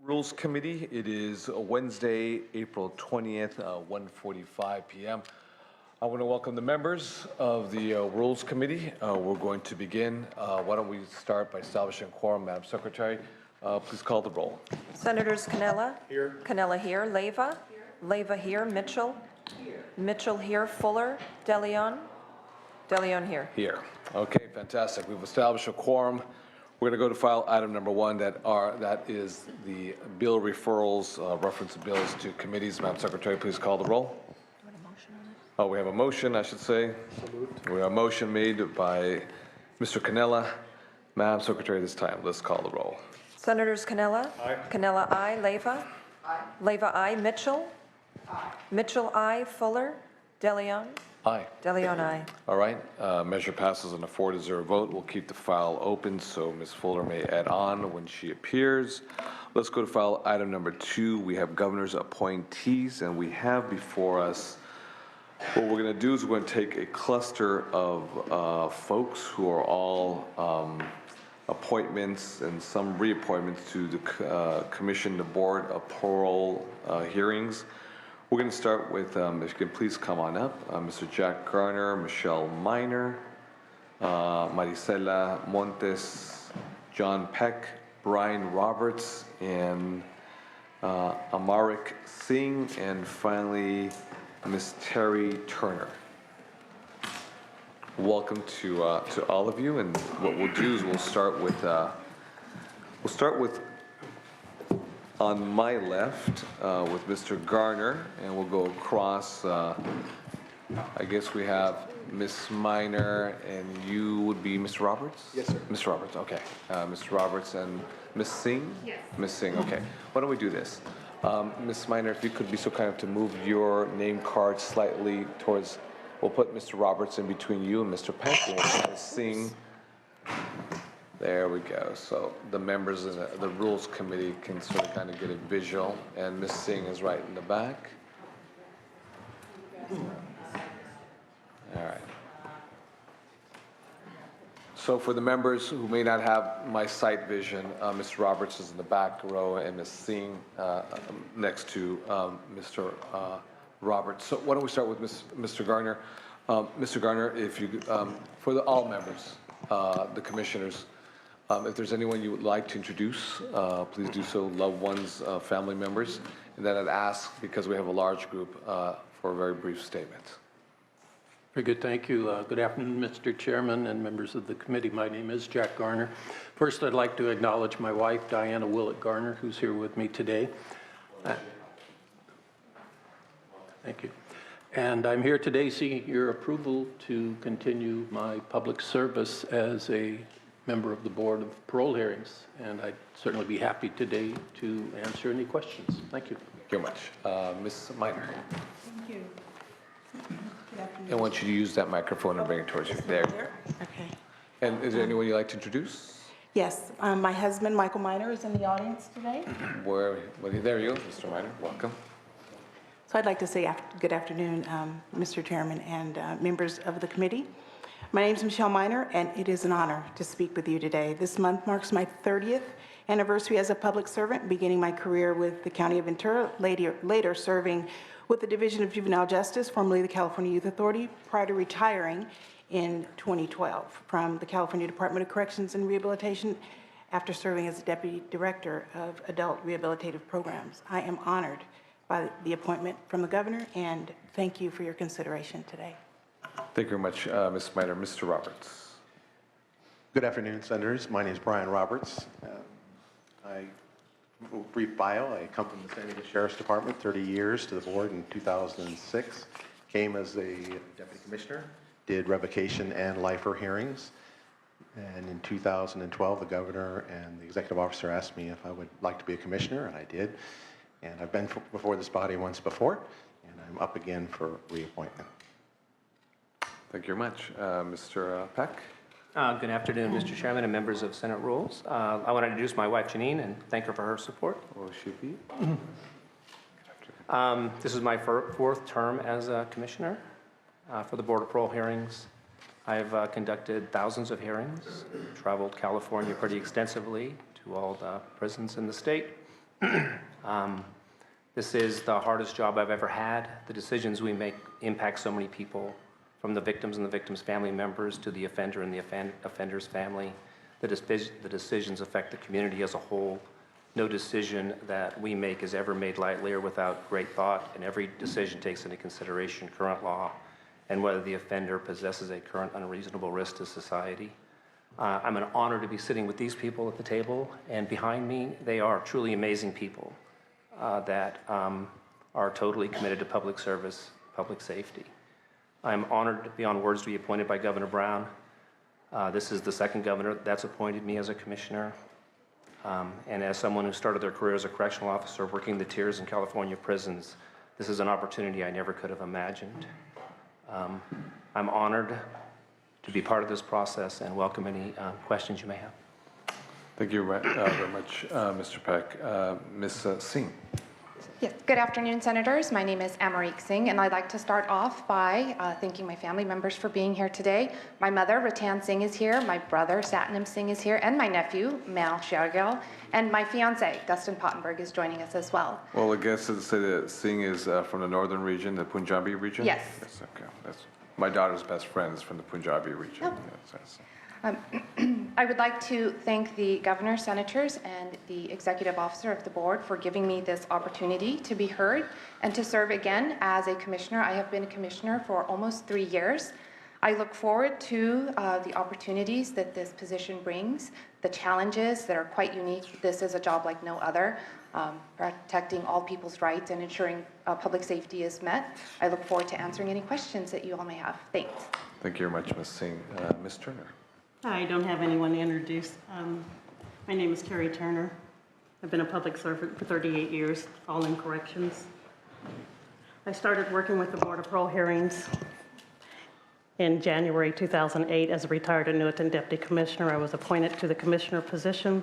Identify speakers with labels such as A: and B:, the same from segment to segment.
A: Rules Committee. It is Wednesday, April 20th, 1:45 p.m. I want to welcome the members of the Rules Committee. We're going to begin. Why don't we start by establishing quorum, Madam Secretary? Please call the roll.
B: Senators Canella? Here. Canella here. Leyva? Here. Leyva here. Mitchell? Here. Mitchell here. Fuller? DeLeon? DeLeon here.
A: Here. Okay, fantastic. We've established a quorum. We're going to go to file item number one, that is the bill referrals, reference bills to committees. Madam Secretary, please call the roll. Oh, we have a motion, I should say. We have a motion made by Mr. Canella. Madam Secretary, this time, let's call the roll.
B: Senators Canella? Aye. Canella, aye. Leyva? Aye. Leyva, aye. Mitchell? Aye. Mitchell, aye. Fuller? DeLeon?
A: Aye.
B: DeLeon, aye.
A: All right, measure passes on a 4-0 vote. We'll keep the file open so Ms. Fuller may add on when she appears. Let's go to file item number 2. We have governor's appointees, and we have before us, what we're going to do is we're going to take a cluster of folks who are all appointments and some reappointments to the commission, the Board of Parole hearings. We're going to start with, if you can please come on up, Mr. Jack Garner, Michelle Miner, Maricela Montes, John Peck, Brian Roberts, and Amarik Singh, and finally, Ms. Terry Turner. Welcome to all of you, and what we'll do is we'll start with on my left with Mr. Garner, and we'll go across. I guess we have Ms. Miner, and you would be Mr. Roberts?
C: Yes, sir.
A: Mr. Roberts, okay. Mr. Roberts and Ms. Singh?
D: Yes.
A: Ms. Singh, okay. Why don't we do this? Ms. Miner, if you could be so kind of to move your name card slightly towards, we'll put Mr. Roberts in between you and Mr. Peck, and we'll put Ms. Singh. There we go. So the members of the Rules Committee can sort of kind of get a visual, and Ms. Singh is right in the back. All right. So for the members who may not have my sight vision, Mr. Roberts is in the back row, and Ms. Singh next to Mr. Roberts. So why don't we start with Mr. Garner? Mr. Garner, if you, for all members, the commissioners, if there's anyone you would like to introduce, please do so, loved ones, family members. And then I'd ask, because we have a large group, for a very brief statement.
E: Very good, thank you. Good afternoon, Mr. Chairman and members of the committee. My name is Jack Garner. First, I'd like to acknowledge my wife, Diana Willett Garner, who's here with me today. Thank you. And I'm here today seeking your approval to continue my public service as a member of the Board of Parole Hearings, and I'd certainly be happy today to answer any questions. Thank you.
A: Thank you very much. Ms. Miner.
D: Thank you.
A: I want you to use that microphone and bring it towards you. There.
D: Okay.
A: And is there anyone you'd like to introduce?
D: Yes, my husband, Michael Miner, is in the audience today.
A: There you go, Mr. Miner. Welcome.
D: So I'd like to say good afternoon, Mr. Chairman and members of the committee. My name is Michelle Miner, and it is an honor to speak with you today. This month marks my 30th anniversary as a public servant, beginning my career with the County of Ventura, later serving with the Division of Juvenile Justice, formerly the California Youth Authority, prior to retiring in 2012 from the California Department of Corrections and Rehabilitation after serving as Deputy Director of Adult Rehabilitative Programs. I am honored by the appointment from the Governor, and thank you for your consideration today.
A: Thank you very much, Ms. Miner. Mr. Roberts.
C: Good afternoon, Senators. My name is Brian Roberts. Brief bio. I come from the San Diego Sheriff's Department, 30 years to the board in 2006. Came as a deputy commissioner, did revocation and lifer hearings. And in 2012, the governor and the executive officer asked me if I would like to be a commissioner, and I did. And I've been before this body once before, and I'm up again for reappointment.
A: Thank you very much. Mr. Peck.
F: Good afternoon, Mr. Chairman and members of Senate Rules. I want to introduce my wife, Janine, and thank her for her support.
A: Will she be?
F: This is my fourth term as a commissioner for the Board of Parole Hearings. I've conducted thousands of hearings, traveled California pretty extensively to all the prisons in the state, This is the hardest job I've ever had. The decisions we make impact so many people, from the victims and the victims' family members to the offender and the offender's family. The decisions affect the community as a whole. No decision that we make is ever made lightly or without great thought, and every decision takes into consideration current law and whether the offender possesses a current unreasonable risk to society. I'm an honor to be sitting with these people at the table, and behind me, they are truly amazing people that are totally committed to public service, public safety. I'm honored beyond words to be appointed by Governor Brown. This is the second governor that's appointed me as a commissioner. And as someone who started their career as a correctional officer working the tiers in California prisons, this is an opportunity I never could have imagined. I'm honored to be part of this process and welcome any questions you may have.
A: Thank you very much, Mr. Peck. Ms. Singh.
G: Yes. Good afternoon, Senators. My name is Amarique Singh, and I'd like to start off by thanking my family members for being here today. My mother, Ratan Singh, is here. My brother, Satnam Singh, is here, and my nephew, Mal Shergill, and my fiance, Dustin Pottenberg, is joining us as well.
A: Well, I guess to say that Singh is from the northern region, the Punjabi region?
G: Yes.
A: Yes, okay. That's, my daughter's best friend is from the Punjabi region.
G: Oh.
A: Yes.
G: I would like to thank the governor, senators, and the executive officer of the board for giving me this opportunity to be heard and to serve again as a commissioner. I have been a commissioner for almost 3 years. I look forward to the opportunities that this position brings, the challenges that are quite unique. This is a job like no other, protecting all people's rights and ensuring public safety is met. I look forward to answering any questions that you all may have. Thanks.
A: Thank you very much, Ms. Singh. Ms. Turner.
H: I don't have anyone to introduce. My name is Carrie Turner. I've been a public servant for 38 years, all in corrections. I started working with the Board of Parole Hearings in January 2008 as a retired annuitant deputy commissioner. I was appointed to the commissioner position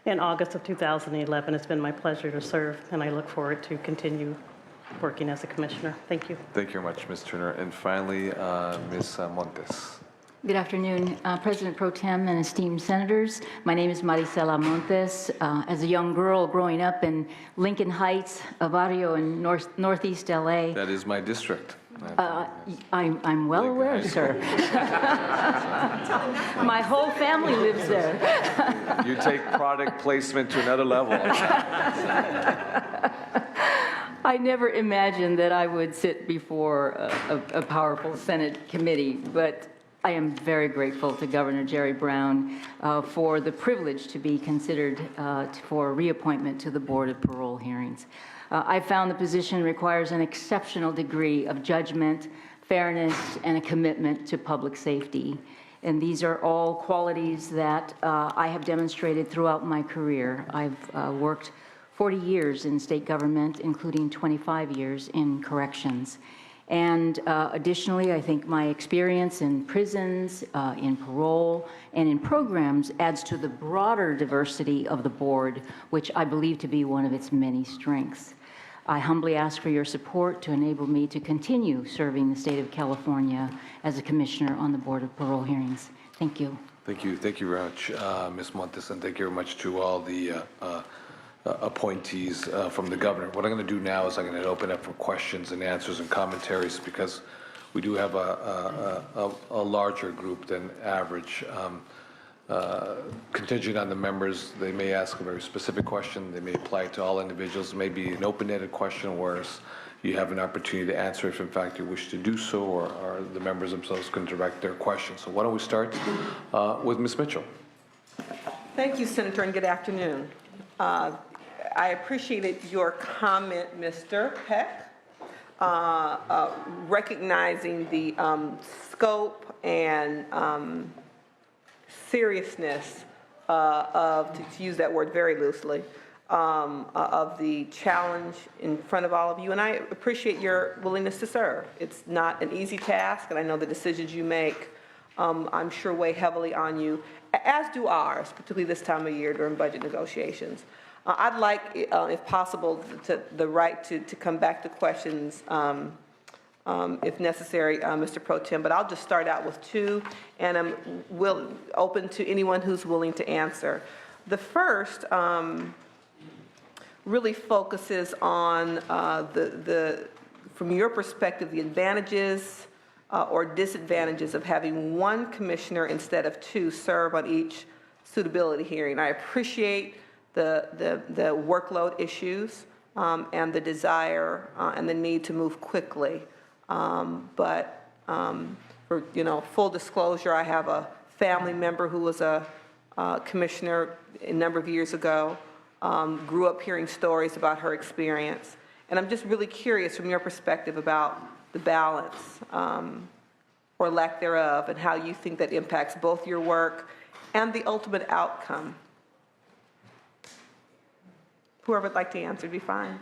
H: in August of 2011. It's been my pleasure to serve, and I look forward to continue working as a commissioner. Thank you.
A: Thank you very much, Ms. Turner. And finally, Ms. Montes.
I: Good afternoon, President Pro Tem and esteemed senators. My name is Maricela Montes. As a young girl growing up in Lincoln Heights, a barrio in northeast LA.
A: That is my district.
I: I'm well aware, sir. My whole family lives there.
A: You take product placement to another level.
I: I never imagined that I would sit before a powerful Senate committee, but I am very grateful to Governor Jerry Brown for the privilege to be considered for reappointment to the Board of Parole Hearings. I found the position requires an exceptional degree of judgment, fairness, and a commitment to public safety. And these are all qualities that I have demonstrated throughout my career. I've worked 40 years in state government, including 25 years in corrections. And additionally, I think my experience in prisons, in parole, and in programs adds to the broader diversity of the board, which I believe to be one of its many strengths. I humbly ask for your support to enable me to continue serving the state of California as a commissioner on the Board of Parole Hearings. Thank you.
A: Thank you. Thank you very much, Ms. Montes, and thank you very much to all the appointees from the governor. What I'm going to do now is I'm going to open up for questions and answers and commentaries because we do have a larger group than average. Contingent on the members, they may ask a very specific question. They may apply to all individuals. It may be an open-ended question where you have an opportunity to answer if in fact you wish to do so, or the members themselves can direct their questions. So why don't we start with Ms. Mitchell.
J: Thank you, Senator, and good afternoon. I appreciated your comment, Mr. Peck, recognizing the scope and seriousness of, to use that word very loosely, of the challenge in front of all of you. And I appreciate your willingness to serve. It's not an easy task, and I know the decisions you make, I'm sure, weigh heavily on you, as do ours, particularly this time of year during budget negotiations. I'd like, if possible, the right to come back to questions if necessary, Mr. Pro Tem, but I'll just start out with two, and I'm open to anyone who's willing to answer. The first really focuses on from your perspective, the advantages or disadvantages of having one commissioner instead of two serve on each suitability hearing. I appreciate the workload issues and the desire and the need to move quickly. But for full disclosure, I have a family member who was a commissioner a number of years ago, grew up hearing stories about her experience. And I'm just really curious from your perspective about the balance or lack thereof and how you think that impacts both your work and the ultimate outcome. Whoever would like to answer would be fine.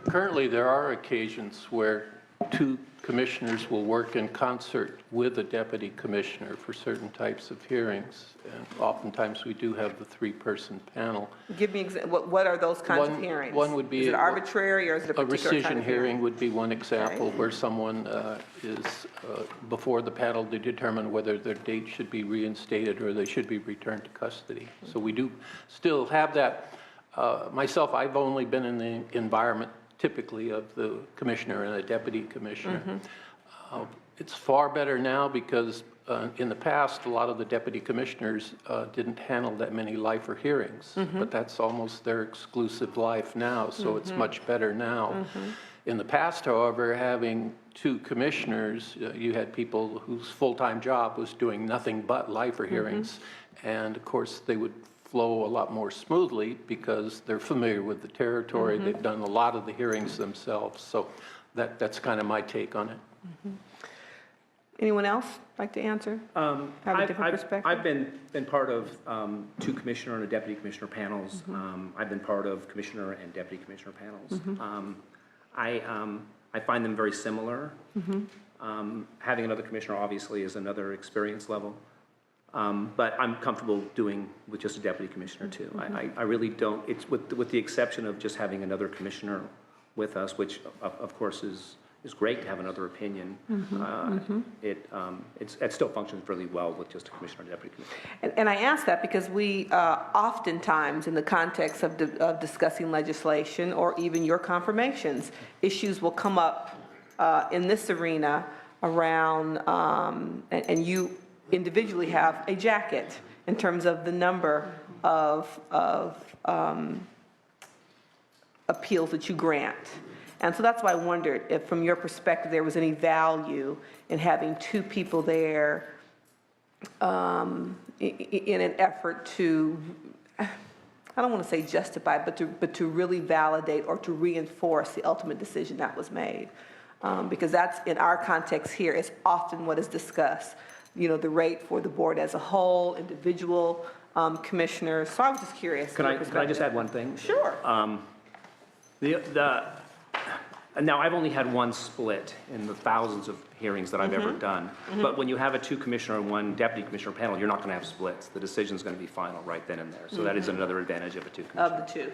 E: Currently, there are occasions where two commissioners will work in concert with a deputy commissioner for certain types of hearings. And oftentimes, we do have the three-person panel.
J: Give me what are those kinds of hearings?
E: One would be...
J: Is it arbitrary or is it a particular kind
E: rescission
J: of
E: hearing would be one example,
J: Okay.
E: where someone is before the panel to determine whether their date should be reinstated or they should be returned to custody. So we do still have that. Myself, I've only been in the environment typically of the commissioner and a deputy commissioner. It's far better now because in the past, a lot of the deputy commissioners didn't handle that many lifer hearings, but that's almost their exclusive life now, so it's much better now. In the past, however, having two commissioners, you had people whose full-time job was doing nothing but lifer hearings, and of course, they would flow a lot more smoothly because they're familiar with the territory. They've done a lot of the hearings themselves. So that's kind of my take on it.
J: Anyone else like to answer? Have a different perspective?
K: I've been part of two commissioner and a deputy commissioner panels. I've been part of commissioner and deputy commissioner panels. I find them very similar. Having another commissioner obviously is another experience level. But I'm comfortable doing with just a deputy commissioner too. I really don't, it's with the exception of just having another commissioner with us, which of course is great to have another opinion. It still functions really well with just a commissioner and deputy commissioner.
J: And I ask that because we oftentimes, in the context of discussing legislation or even your confirmations, issues will come up in this arena around, and you individually have a jacket in terms of the number of appeals that you grant. And so that's why I wondered if, from your perspective, there was any value in having two people there in an effort to, I don't want to say justify, but to really validate or to reinforce the ultimate decision that was made. Because that's, in our context here, is often what is discussed. The rate for the board as a whole, individual commissioners. So I was just curious.
K: Can I just add one thing?
J: Sure.
K: Now, I've only had one split in the thousands of hearings that I've ever done. But when you have a two commissioner and one deputy commissioner panel, you're not going to have splits. The decision's going to be final right then and there. So that is another advantage of a two commissioner.
J: Of the two.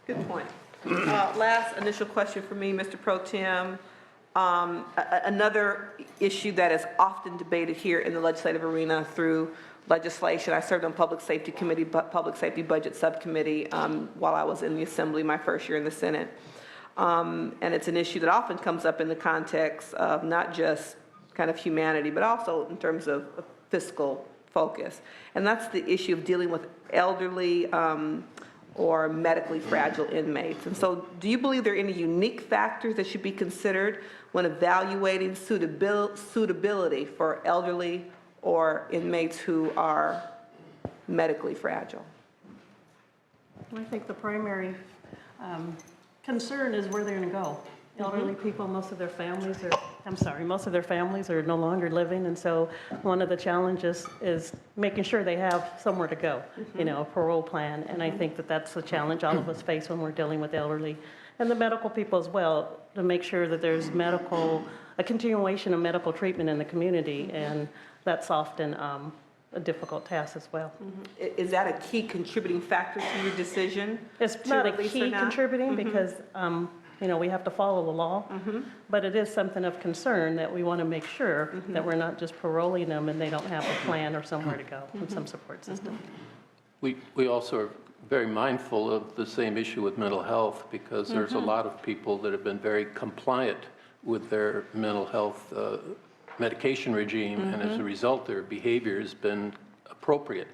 J: Good point. Last initial question for me, Mr. Pro Tem. Another issue that is often debated here in the legislative arena through legislation. I served on Public Safety Committee, Public Safety Budget Subcommittee while I was in the Assembly my first year in the Senate. And it's an issue that often comes up in the context of not just kind of humanity, but also in terms of fiscal focus. And that's the issue of dealing with elderly or medically fragile inmates. And so do you believe there are any unique factors that should be considered when evaluating suitability for elderly or inmates who are medically fragile?
H: I think the primary concern is where they're going to go. Elderly people, most of their families are no longer living, and so one of the challenges is making sure they have somewhere to go, a parole plan, and I think that that's the challenge all of us face when we're dealing with elderly, and the medical people as well, to make sure that there's a continuation of medical treatment in the community, and that's often a difficult task as well.
J: Is that a key contributing factor to your decision?
H: It's not a key contributing because we have to follow the law, but it is something of concern that we want to make sure that we're not just paroling them and they don't have a plan or somewhere to go and some support system.
E: We also are very mindful of the same issue with mental health, because there's a lot of people that have been very compliant with their mental health medication regime, and as a result, their behavior has been appropriate.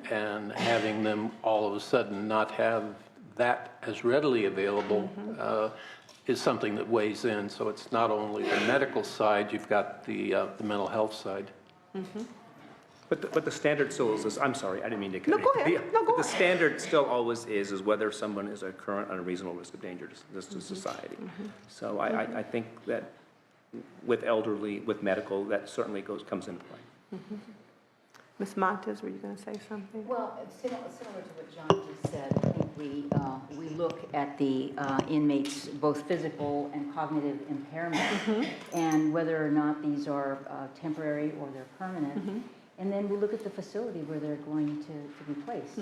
E: And having them all of a sudden not have that as readily available is something that weighs in. So it's not only the medical side, you've got the mental health side.
K: But the standard still is this, I'm sorry, I didn't mean to.
J: No, go ahead. No, go
K: The
J: ahead.
K: standard still always is whether someone is a current unreasonable risk of danger to society. So I think that with elderly, with medical, that certainly comes into play.
J: Ms. Montes, were you going to say something?
I: Well, similar to what John just said, I think we look at the inmates' both physical and cognitive impairment, and whether or not these are temporary or they're permanent. And then we look at the facility where they're going to be placed.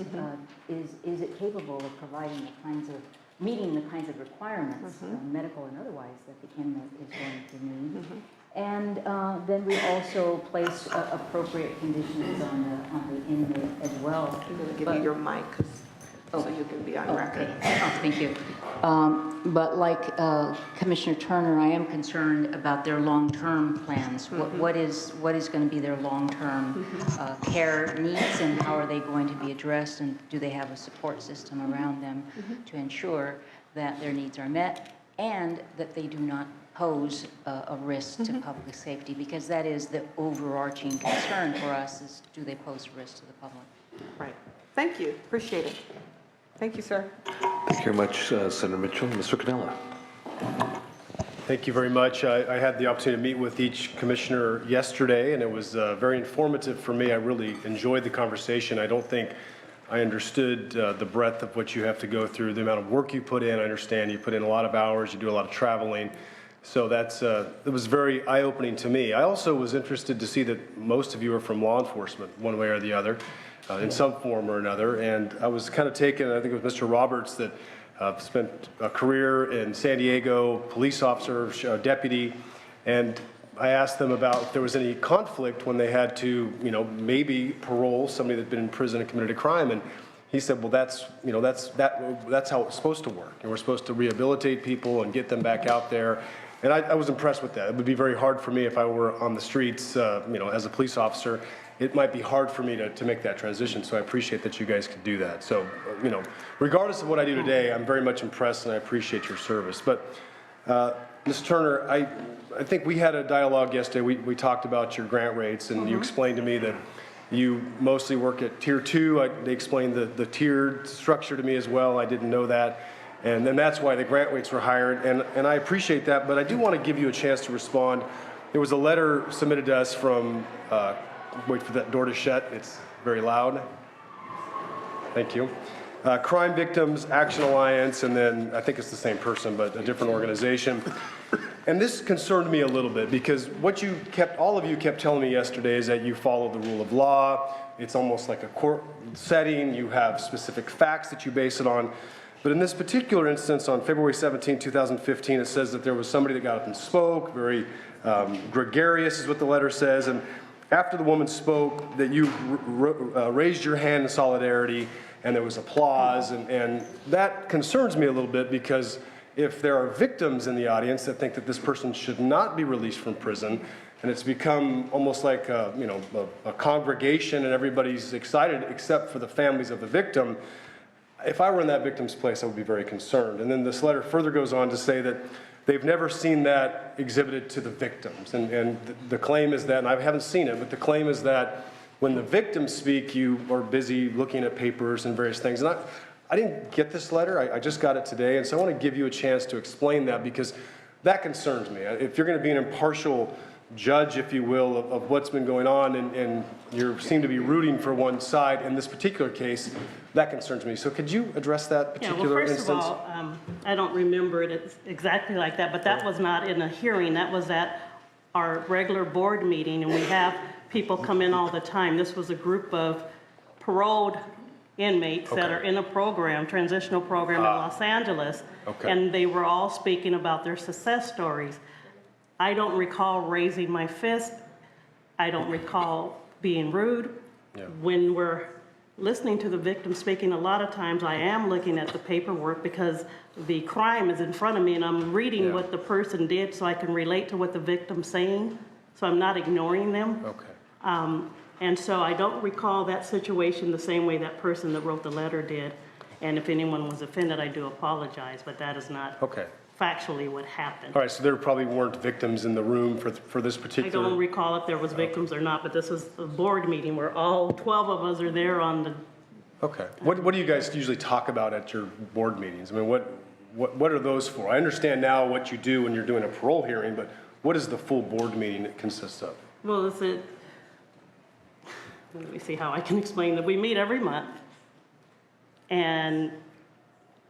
I: Is it capable of providing the kinds of, meeting the kinds of requirements, medical and otherwise, that the inmate is going to need? And then we also place appropriate conditions on the inmate as well.
J: I'm going to give you your mic so you can be on record.
I: Okay. Oh, thank you. But like Commissioner Turner, I am concerned about their long-term plans. What is going to be their long-term care needs, and how are they going to be addressed, and do they have a support system around them to ensure that their needs are met and that they do not pose a risk to public safety, because that is the overarching concern for us, is do they pose a risk to the public?
J: Right. Thank you. Appreciate it. Thank you, sir.
A: Thank you very much, Senator Mitchell. Mr. Cannella.
L: Thank you very much. I had the opportunity to meet with each commissioner yesterday, and it was very informative for me. I really enjoyed the conversation. I don't think I understood the breadth of what you have to go through, the amount of work you put in. I understand you put in a lot of hours, you do a lot of traveling. So that's, it was very eye-opening to me. I also was interested to see that most of you are from law enforcement, one way or the other, in some form or another. And I was kind of taken, I think it was Mr. Roberts that spent a career in San Diego, police officer, deputy, and I asked them about if there was any conflict when they had to, maybe parole somebody that's been in prison and committed a crime. And he said, well, that's how it's supposed to work. And we're supposed to rehabilitate people and get them back out there. And I was impressed with that. It would be very hard for me if I were on the streets, as a police officer. It might be hard for me to make that transition, so I appreciate that you guys could do that. So, regardless of what I do today, I'm very much impressed and I appreciate your service. But, Ms. Turner, I think we had a dialogue yesterday. We talked about your grant rates, and you explained to me that you mostly work at Tier 2. They explained the tiered structure to me as well. I didn't know that. And then that's why the grant rates were higher, and I appreciate that, but I do want to give you a chance to respond. There was a letter submitted to us from, wait for that door to shut, it's very loud. Thank you. Crime Victims Action Alliance, and then I think it's the same person, but a different organization. And this concerned me a little bit, because what all of you kept telling me yesterday is that you follow the rule of law. It's almost like a court setting. You have specific facts that you base it on. But in this particular instance, on February 17, 2015, it says that there was somebody that got up and spoke, very gregarious is what the letter says, and after the woman spoke, that you raised your hand in solidarity, and there was applause, and that concerns me a little bit, because if there are victims in the audience that think that this person should not be released from prison, and it's become almost like a congregation and everybody's excited except for the families of the victim, if I were in that victim's place, I would be very concerned. And then this letter further goes on to say that they've never seen that exhibited to the victims. And the claim is that, and I haven't seen it, but the claim is that when the victims speak, you are busy looking at papers and various things. And I didn't get this letter. I just got it today. And so I want to give you a chance to explain that, because that concerns me. If you're going to be an impartial judge, if you will, of what's been going on, and you seem to be rooting for one side in this particular case, that concerns me. So could you address that particular instance?
H: Well, first of all, I don't remember it exactly like that, but that was not in a hearing. That was at our regular board meeting, and we have people come in all the time. This was a group of paroled inmates that are in a program, transitional program in Los Angeles, and they were all speaking about their success stories. I don't recall raising my fist. I don't recall being rude. When we're listening to the victim speaking, a lot of times I am looking at the paperwork because the crime is in front of me and I'm reading what the person did so I can relate to what the victim's saying, so I'm not ignoring them.
L: Okay.
H: And so I don't recall that situation the same way that person that wrote the letter did. And if anyone was offended, I do apologize, but that is not
L: Okay.
H: factually what happened.
L: All right, so there probably weren't victims in the room for this
H: I
L: particular...
H: don't recall if there was victims or not, but this was a board meeting where all 12 of us are there on the.
L: Okay. What do you guys usually talk about at your board meetings? I mean, what are those for? I understand now what you do when you're doing a parole hearing, but what is the full board meeting it consists of?
H: Well, let me see how I can explain that. We meet every month, and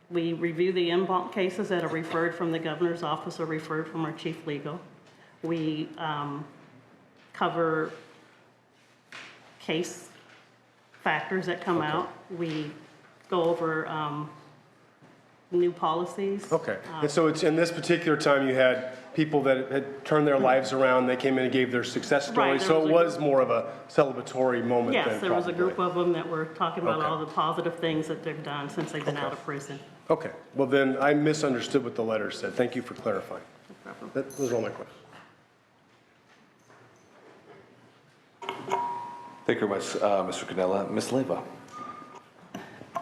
H: we review the en banc cases that are referred from the governor's office or referred from our chief legal. We cover case factors that come out. We go over new policies.
L: Okay. And so it's in this particular time you had people that had turned their lives around, they came in and gave their success story,
H: Right,
L: so it was more of a celebratory moment then
H: Yes, there was a
L: probably.
H: group of them that were talking about
L: Okay.
H: all the positive things that they've done since they've been out of prison.
L: Okay, well then, I misunderstood what the letter said. Thank you for clarifying. Those are all my questions.
A: Thank you very much, Mr. Cannella. Ms. Leyva.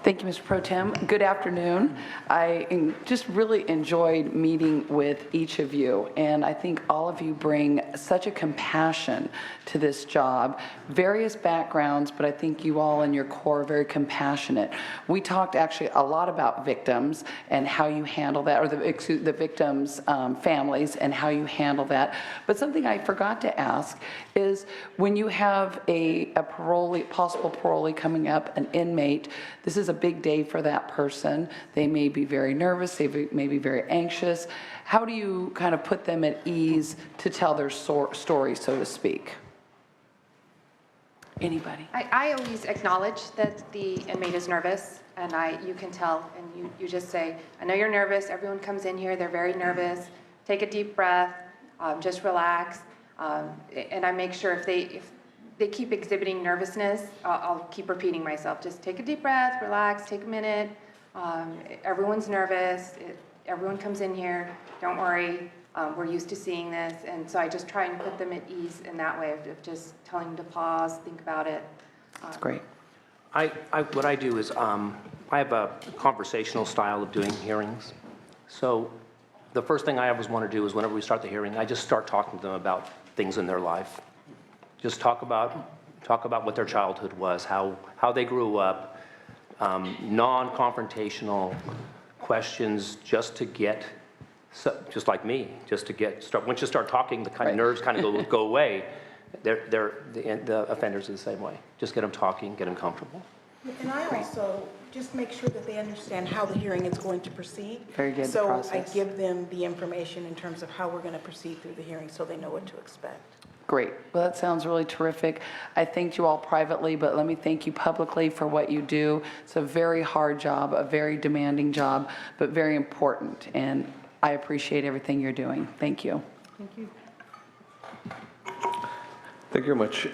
M: Thank you, Mr. Pro Tem. Good afternoon. I just really enjoyed meeting with each of you, and I think all of you bring such a compassion to this job. Various backgrounds, but I think you all in your core are very compassionate. We talked actually a lot about victims and how you handle that, or the victims' families and how you handle that. But something I forgot to ask is when you have a parolee, possible parolee coming up, an inmate, this is a big day for that person. They may be very nervous, they may be very anxious. How do you kind of put them at ease to tell their story, so to speak? Anybody?
G: I always acknowledge that the inmate is nervous, and you can tell, and you just say, I know you're nervous, everyone comes in here, they're very nervous, take a deep breath, just relax, and I make sure if they keep exhibiting nervousness, I'll keep repeating myself, just take a deep breath, relax, take a minute, everyone's nervous, everyone comes in here, don't worry, we're used to seeing this, and so I just try and put them at ease in that way of just telling them to pause, think about it.
M: That's great.
F: What I do is, I have a conversational style of doing hearings. So the first thing I always want to do is whenever we start the hearing, I just start talking to them about things in their life. Just talk about what their childhood was, how they grew up, non-confrontational questions just to get, just like me, just to once you start talking, the kind of nerves kind of go away. The offenders are the same way. Just get them talking, get them comfortable.
D: And I also just make sure that they understand how the hearing is going to proceed.
M: Very good, the
D: So I
M: process.
D: give them the information in terms of how we're going to proceed through the hearing so they know what to expect.
M: Great. Well, that sounds really terrific. I thanked you all privately, but let me thank you publicly for what you do. It's a very hard job, a very demanding job, but very important, and I appreciate everything you're doing. Thank you.
H: Thank you.
A: Thank you very much,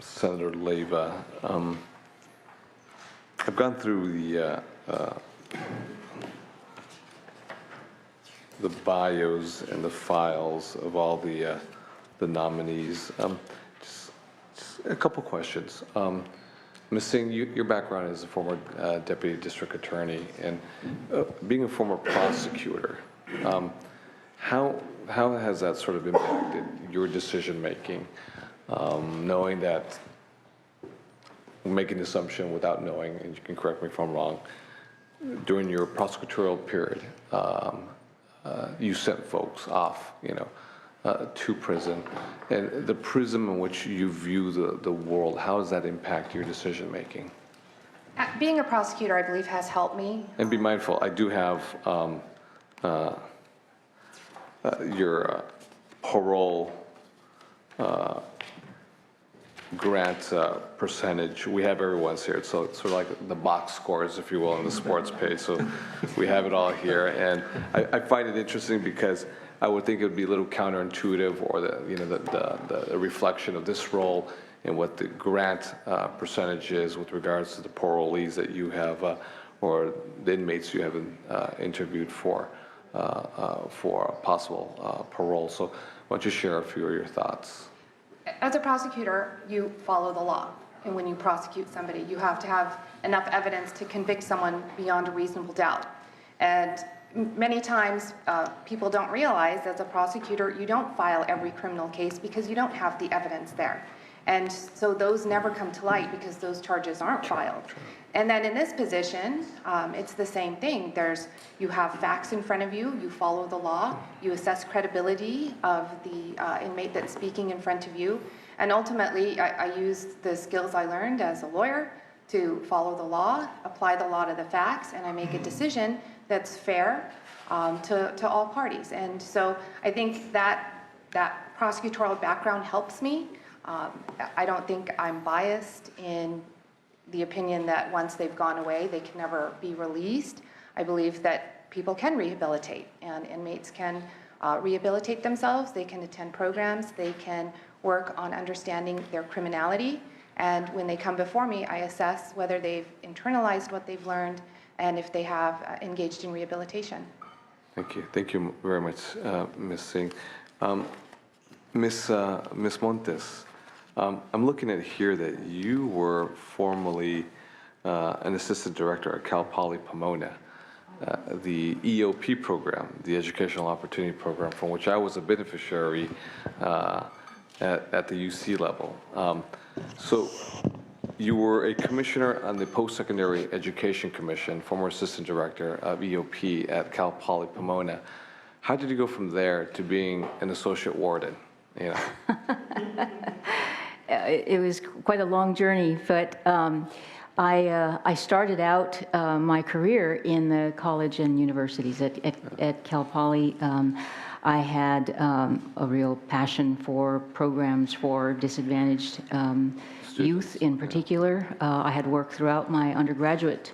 A: Senator Leyva. I've gone through the bios and the files of all the nominees. Just a couple questions. Ms. Singh, your background as a former deputy district attorney and being a former prosecutor, how has that sort of impacted your decision making, knowing that, making an assumption without knowing, and you can correct me if I'm wrong, during your prosecutorial period, you sent folks off, to prison, and the prism in which you view the world, how does that impact your decision making?
G: Being a prosecutor, I believe, has helped me.
A: And be mindful, I do have your parole grant percentage. We have everyone's here, so it's sort of like the box scores, if you will, on the sports page. So we have it all here, and I find it interesting because I would think it would be a little counterintuitive, or the reflection of this role and what the grant percentage is with regards to the parolees that you have, or the inmates you have interviewed for possible parole. So why don't you share a few of your thoughts?
G: As a prosecutor, you follow the law. And when you prosecute somebody, you have to have enough evidence to convict someone beyond a reasonable doubt. And many times, people don't realize, as a prosecutor, you don't file every criminal case because you don't have the evidence there. And so those never come to light because those charges aren't filed. And then in this position, it's the same thing. You have facts in front of you, you follow the law, you assess credibility of the inmate that's speaking in front of you, and ultimately, I use the skills I learned as a lawyer to follow the law, apply the law to the facts, and I make a decision that's fair to all parties. And so I think that prosecutorial background helps me. I don't think I'm biased in the opinion that once they've gone away, they can never be released. I believe that people can rehabilitate, and inmates can rehabilitate themselves. They can attend programs. They can work on understanding their criminality. And when they come before me, I assess whether they've internalized what they've learned and if they have engaged in rehabilitation.
A: Thank you. Thank you very much, Ms. Singh. Ms. Montes, I'm looking at here that you were formerly an assistant director at Cal Poly Pomona, the EOP program, the Educational Opportunity Program, from which I was a beneficiary at the UC level. So you were a commissioner on the Post-Secondary Education Commission, former assistant director of EOP at Cal Poly Pomona. How did you go from there to being an associate warden? You know?
I: It was quite a long journey, but I started out my career in the college and universities at Cal Poly. I had a real passion for programs for disadvantaged youth in particular. I had worked throughout my undergraduate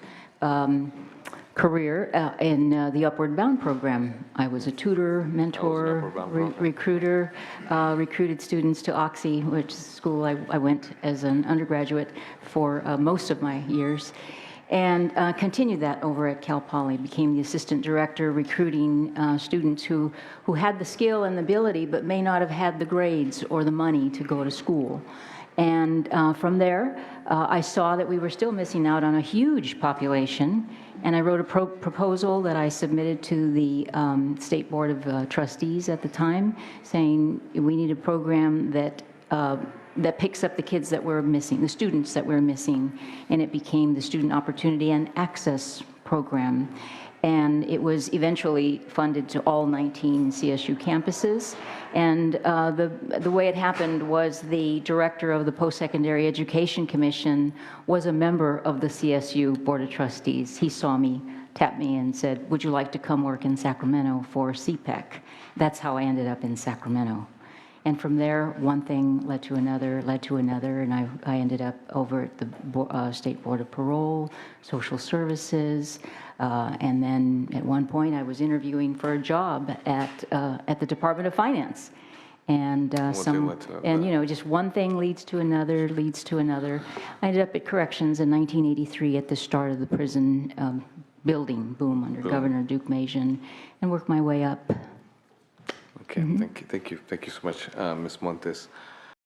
I: career in the Upward Bound program. I was a tutor, mentor, recruiter, recruited students to Oxy, which is the school I went as an undergraduate for most of my years, and continued that over at Cal Poly. Became the assistant director, recruiting students who had the skill and the ability, but may not have had the grades or the money to go to school. And from there, I saw that we were still missing out on a huge population, and I wrote a proposal that I submitted to the State Board of Trustees at the time, saying we need a program that picks up the kids that we're missing, the students that we're missing, and it became the Student Opportunity and Access Program. And it was eventually funded to all 19 CSU campuses. And the way it happened was the director of the Post-Secondary Education Commission was a member of the CSU Board of Trustees. He saw me, tapped me, and said, "Would you like to come work in Sacramento for CPEC?" That's how I ended up in Sacramento. And from there, one thing led to another, and I ended up over at the State Board of Parole, Social Services, and then at one point I was interviewing for a job at the Department of Finance. And just one thing leads to another, I ended up at Corrections in 1983 at the start of the prison building boom under Governor Duke Majan, and worked my way up.
A: Okay, thank you so much, Ms. Montes.